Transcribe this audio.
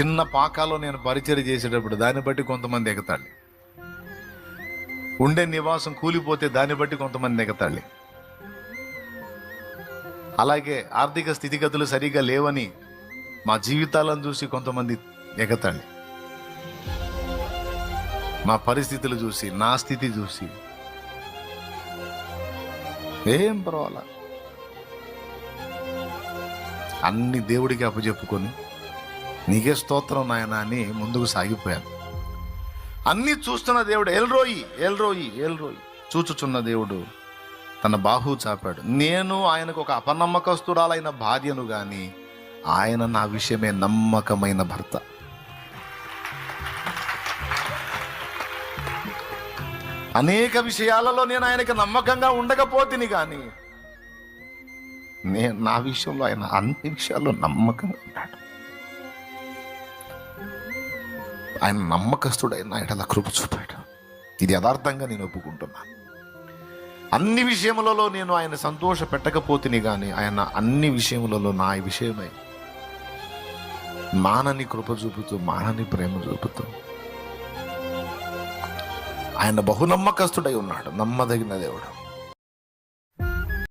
చిన్న పాకాలో నేను పరిచర్య చేసేటప్పుడు దాన్ని బట్టి కొంతమంది ఎగతాళి, ఉండే నివాసం కూలిపోతే దాన్ని బట్టి కొంతమంది ఎగతాళి, అలాగే ఆర్థిక స్థితిగతులు సరిగా లేవని మా జీవితాలను చూసి కొంతమంది ఎగతాళి, మా పరిస్థితులు చూసి, నా స్థితి చూసి ఏం పర్వాలా, అన్ని దేవుడికి అప్పచెప్పుకొని నీకే స్తోత్రం నాయన అని ముందుకు సాగిపోయాను. అన్నీ చూస్తున్న దేవుడు ఎల్రోయి ఎల్రోయి ఎల్రోయి చూచుచున్న దేవుడు తన బాహు చాపాడు. నేను ఆయనకు ఒక అపనమ్మకస్తురాలైన భార్యను గాని ఆయన నా విషయమే నమ్మకమైన భర్త. అనేక విషయాలలో నేను ఆయనకి నమ్మకంగా ఉండకపోతేని కానీ నా విషయంలో ఆయన అన్ని విషయాల్లో నమ్మకంగా ఉన్నాడు. ఆయన నమ్మకస్తుడైన ఆయన కృప చూపాడు. ఇది యథార్థంగా నేను ఒప్పుకుంటున్నాను. అన్ని విషయములలో నేను ఆయన సంతోష పెట్టకపోతేని కానీ ఆయన అన్ని విషయములలో నా విషయమై మానని కృప చూపుతూ, మానని ప్రేమ చూపుతూ ఆయన బహునమ్మకస్తుడై ఉన్నాడు. నమ్మదగిన దేవుడు.